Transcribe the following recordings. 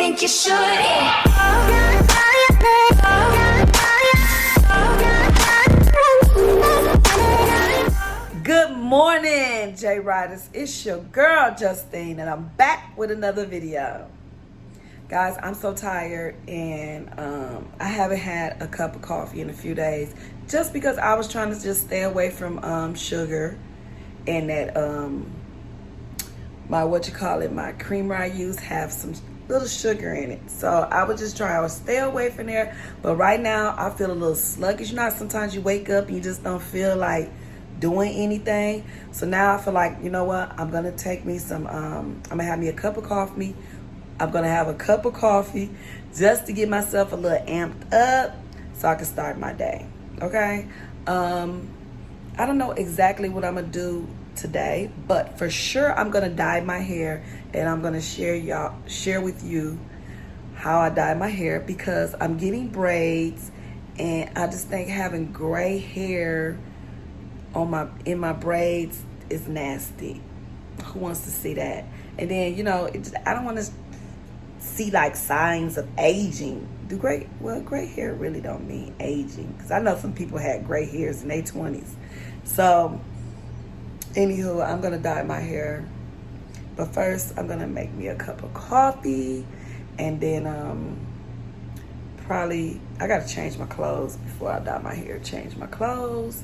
think you should. Good morning, J Riders. It's your girl Justine, and I'm back with another video. Guys, I'm so tired, and I haven't had a cup of coffee in a few days, just because I was trying to just stay away from sugar and that my creamer I use have some little sugar in it. So I was just trying to stay away from there. But right now I feel a little sluggish. You know how sometimes you wake up and you just don't feel like doing anything. So now I feel like, you know what, I'm gonna take me some I'm gonna have me a cup of coffee. I'm gonna have a cup of coffee just to get myself a little amped up so I can start my day. Okay. I don't know exactly what I'm gonna do today, but for sure I'm gonna dye my hair, and I'm gonna share with you how I dye my hair, because I'm getting braids, and I just think having gray hair in my braids is nasty. Who wants to see that? And then, you know, I don't want to see like signs of aging. Gray hair really don't mean aging, because I know some people had gray hairs in their 20s. So anywho, I'm gonna dye my hair, but first I'm gonna make me a cup of coffee, and then probably I gotta change my clothes before I dye my hair. Change my clothes,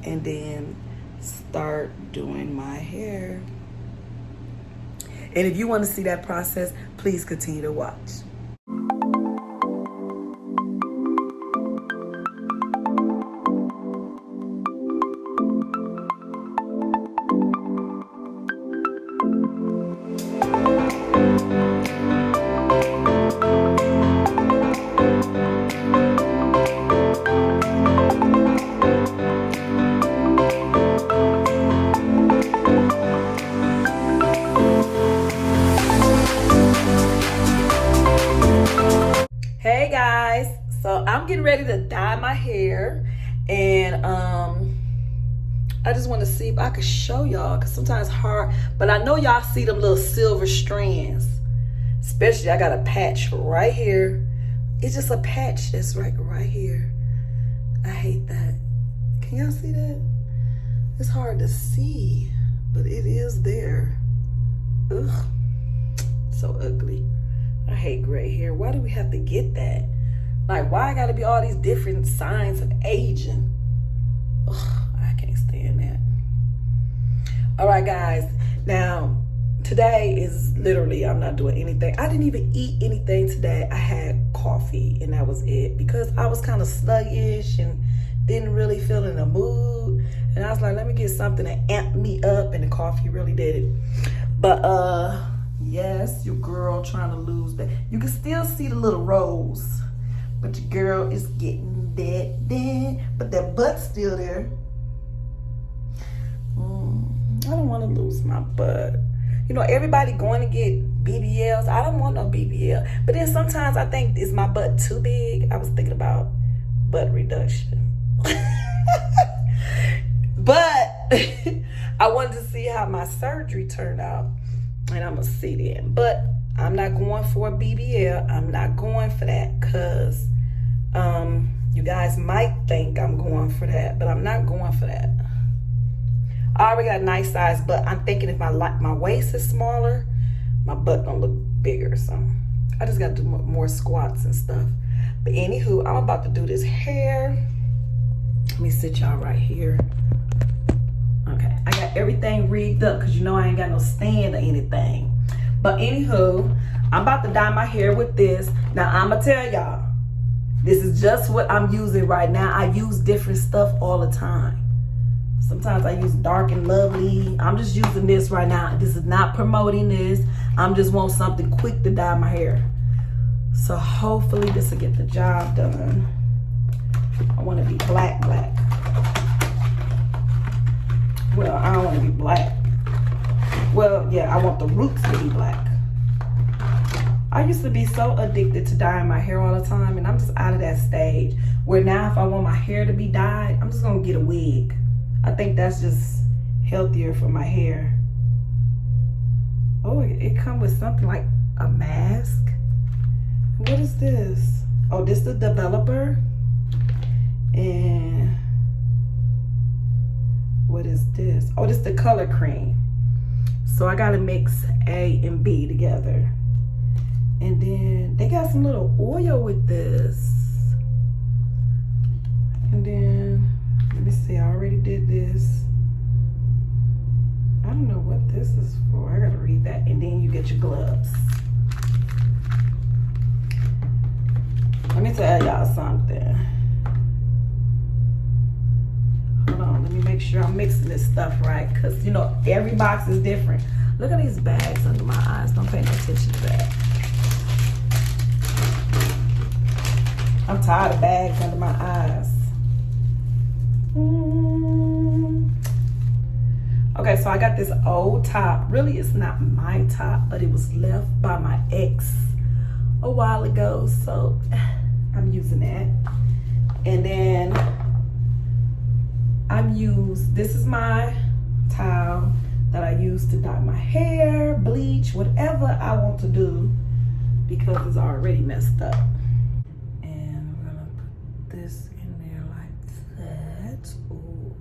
and then start doing my hair. And if you want to see that process, please continue to watch. Hey guys, so I'm getting ready to dye my hair, and I just want to see if I could show y'all, because sometimes it's hard, but I know y'all see them little silver strands. Especially I got a patch right here. It's just a patch that's right here. I hate that. Can y'all see that? It's hard to see, but it is there. Ugh, so ugly. I hate gray hair. Why do we have to get that? Like, why I gotta be all these different signs of aging? Ugh, I can't stand that. All right, guys. Now, today is literally, I'm not doing anything. I didn't even eat anything today. I had coffee, and that was it, because I was kind of sluggish and didn't really feel in the mood. And I was like, let me get something to amp me up, and the coffee really did it. But, yes, your girl trying to lose that. You can still see the little rolls, but your girl is getting that then. But that butt's still there. I don't want to lose my butt. You know, everybody going to get BBLs. I don't want no BBL. But then sometimes I think, is my butt too big? I was thinking about butt reduction. But I wanted to see how my surgery turned out, and I'm gonna see then. But I'm not going for a BBL. I'm not going for that, because you guys might think I'm going for that, but I'm not going for that. I already got a nice size butt. I'm thinking if my waist is smaller, my butt gonna look bigger. So I just gotta do more squats and stuff. But anywho, I'm about to do this hair. Let me sit y'all right here. Okay, I got everything rigged up, because you know I ain't got no stand or anything. But anywho, I'm about to dye my hair with this. Now I'm gonna tell y'all, this is just what I'm using right now. I use different stuff all the time. Sometimes I use Dark and Lovely. I'm just using this right now. This is not promoting this. I'm just want something quick to dye my hair. So hopefully this will get the job done. I want to be black. Well, I don't want to be black. Well, yeah, I want the roots to be black. I used to be so addicted to dyeing my hair all the time, and I'm just out of that stage where now if I want my hair to be dyed, I'm just gonna get a wig. I think that's just healthier for my hair. Oh, it comes with something like a mask. this? Oh, this is the developer. And what is this? Oh, this is the color cream. So I gotta mix A and B together. And then they got some little oil with this. And then, let me see, I already did this. I don't know what this is for. I gotta read that. And then you get your gloves. Let me tell y'all something. Hold on, let me make sure I'm mixing this stuff right. Cause you know, every box is different. Look at these bags under my eyes. Don't pay no attention to that. I'm tired of bags under my eyes. Okay, so I got this old top. Really, it's not my top, but it was left by my ex a while ago. So I'm using that. And then this is my towel that I use to dye my hair, bleach, whatever I want to do because it's already messed up. And we're gonna put this in there like that. Ooh.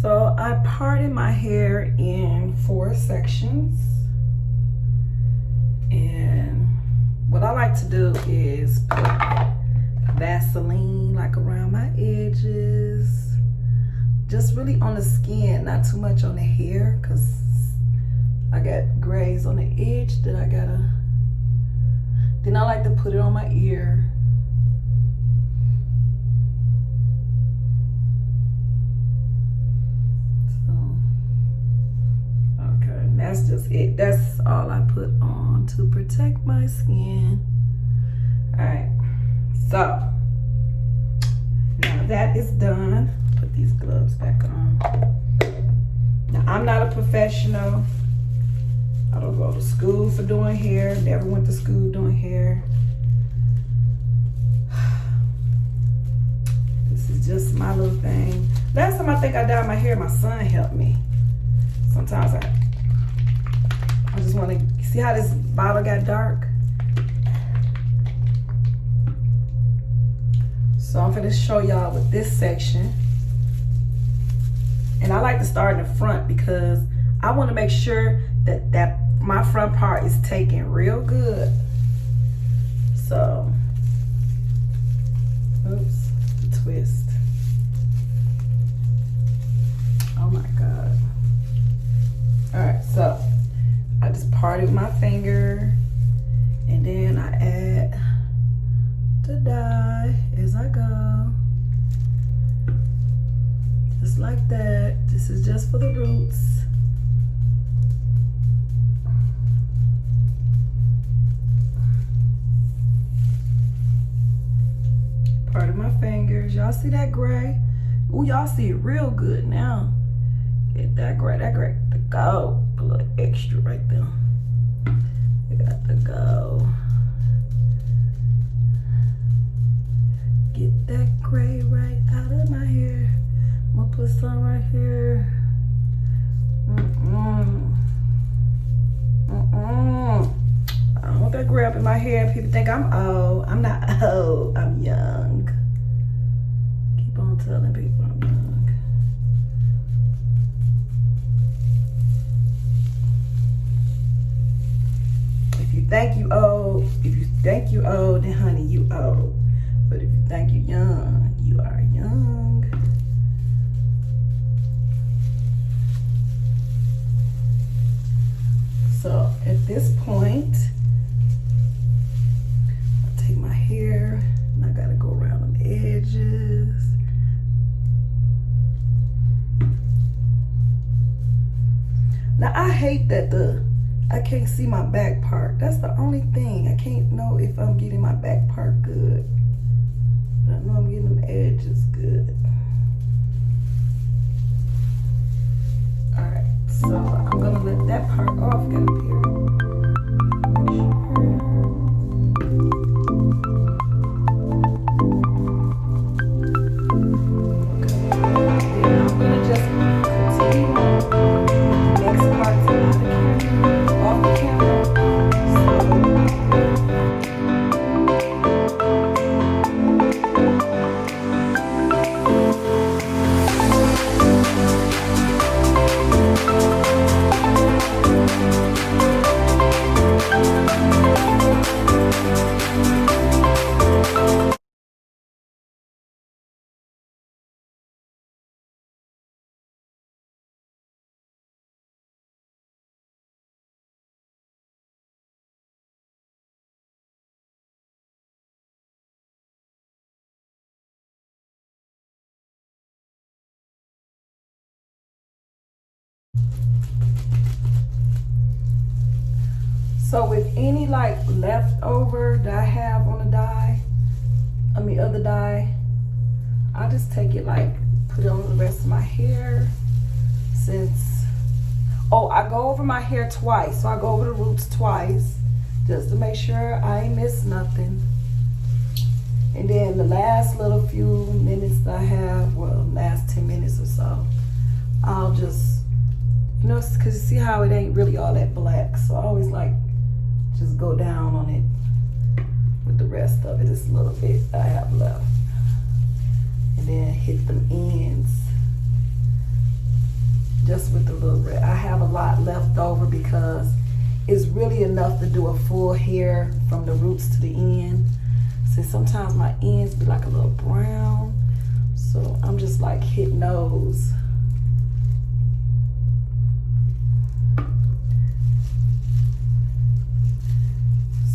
So I parted my hair in 4 sections. And what I like to do is put Vaseline like around my edges. Just really on the skin, not too much on the hair, because I got grays on the edge that I gotta. Then I like to put it on my ear. That's just it. That's all I put on to protect my skin. All right, so now that is done, put these gloves back on. Now I'm not a professional. I don't go to school for doing hair. Never went to school doing hair. This is just my little thing. Last time I think I dyed my hair, my son helped me. Sometimes I just want to see how this bottle got dark. So I'm gonna show y'all with this section. And I like to start in the front because I want to make sure that my front part is taken real good. So, oops, the twist. Oh my God. All right, so I just part it with my finger, and then I add the dye as I go. Just like that. This is just for the roots. Part of my fingers. Y'all see that gray? Ooh, y'all see it real good now. Get that gray to go. Put a little extra right there. It got to go. Get that gray right out of my hair. I'm gonna put some right here. my hair. People think I'm old. I'm not old. I'm young. Keep on telling people I'm young. If you think you old, then honey, you old. But if you think you young, you are young. So at this point, I'll take my hair and I gotta go around them edges. Now I hate that I can't see my back part. That's the only thing. I can't know if I'm getting my back part good. But I know I'm getting them edges good. All right. So I'm gonna let that part off, get up here. Okay. Then I'm gonna just continue on the next parts off the camera. So with any like leftover that I have on the dye, other dye, I just take it like, put it on the rest of my hair. I go over my hair twice. So I go over the roots twice just to make sure I ain't miss nothing. And then the last little few minutes that I have, well, last 10 minutes or so, I'll just, cause you see how it ain't really all that black. So I always like, just go down on it with the rest of it, this little bit I have left. And then hit them ends just with the little red. I have a lot left over because it's really enough to do a full hair from the roots to the end. So sometimes my ends be like a little brown. So I'm just like hitting those.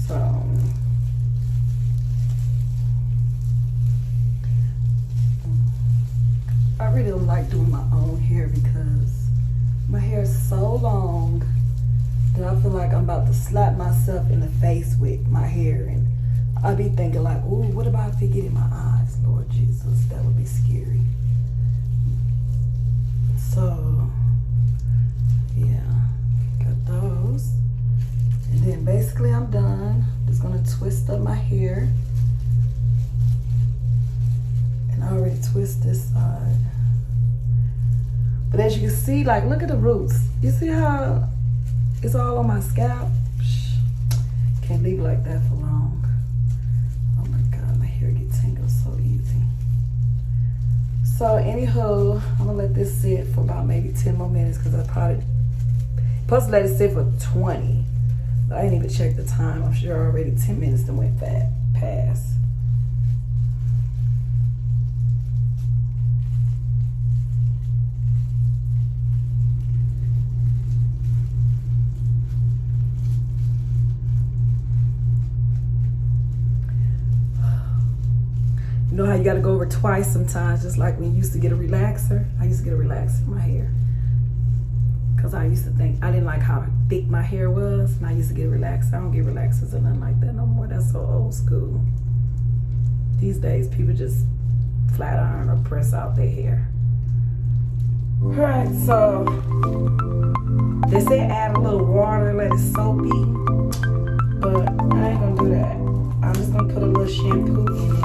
So I really don't like doing my own hair because my hair is so long that I feel like I'm about to slap myself in the face with my hair, and I be thinking like, ooh, what about if it get in my eyes? Lord Jesus, that would be scary. So yeah, got those. And then basically I'm done. Just gonna twist up my hair. And I already twist this side. But as you can see, like, look at the roots. You see how it's all on my scalp? Can't leave it like that for long. Oh my God, my hair gets tangled so easy. So anywho, I'm gonna let this sit for about maybe 10 more minutes because I probably supposed to let it sit for 20. I didn't even check the time. I'm sure already 10 minutes that went past. You know how you gotta go over twice sometimes, just like when you used to get a relaxer. I used to get a relaxer in my hair. Cause I used to think, I didn't like how thick my hair was, and I used to get a relaxer. I don't get relaxers or nothing like that no more. That's so old school. These days, people just flat iron or press out their hair. All right, so they say add a little water, let it soapy, but I ain't gonna do that. I'm just gonna put a little shampoo in it.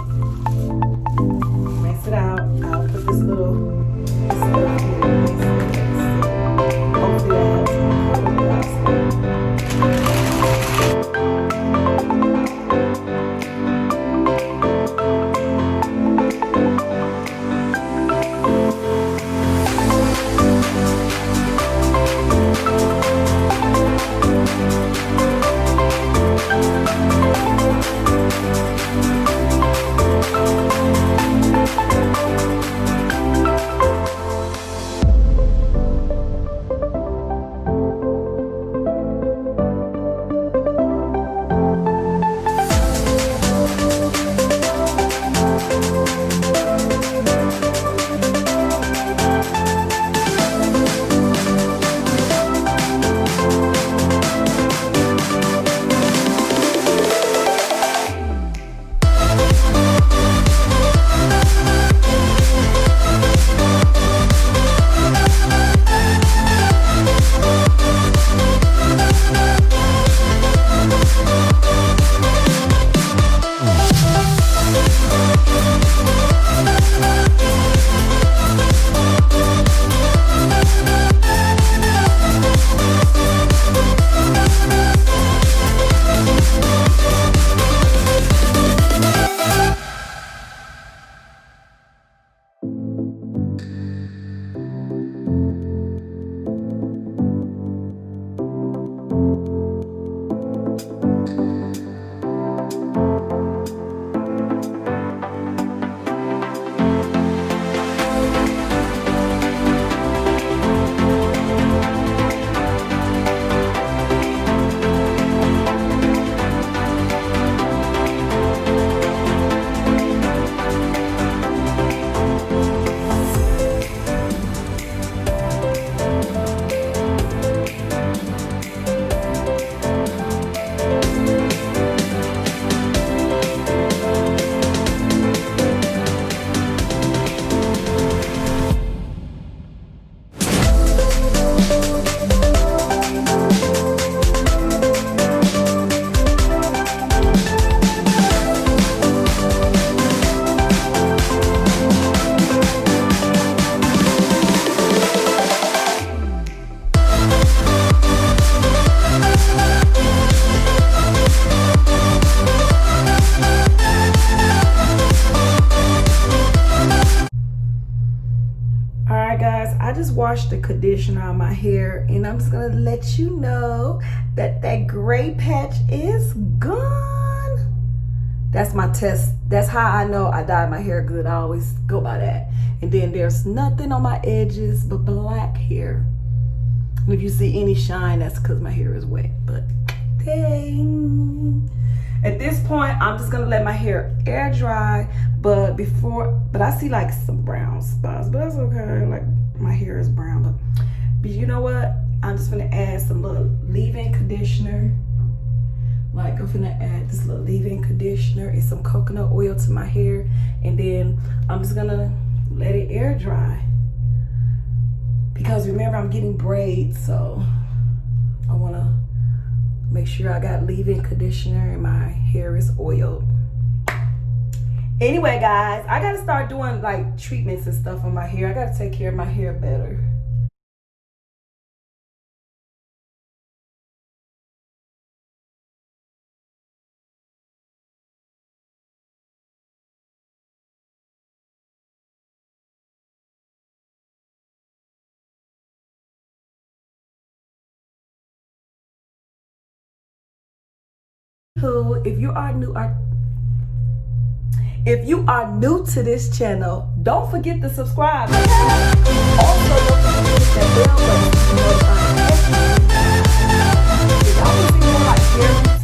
Mix it out. I'll put this little hopefully that helps. washed the conditioner on my hair, and I'm just gonna let you know that that gray patch is gone. That's my test. That's how I know I dyed my hair good. I always go by that. And then there's nothing on my edges but black hair. And if you see any shine, that's because my hair is wet. But dang. At this point, I'm just gonna let my hair air dry. But I see like some brown spots, but that's okay. Like my hair is brown, but you know what? I'm just gonna add some little leave-in conditioner. Like I'm gonna add this little leave-in conditioner and some coconut oil to my hair, and then I'm just gonna let it air dry. Because remember, I'm getting braids, so I wanna make sure I got leave-in conditioner and my hair is oiled. Anyway, guys, I gotta start doing like treatments and stuff on my hair. I gotta take care of my hair better. If you are new to this channel, don't forget to subscribe. Also, don't forget to hit that bell button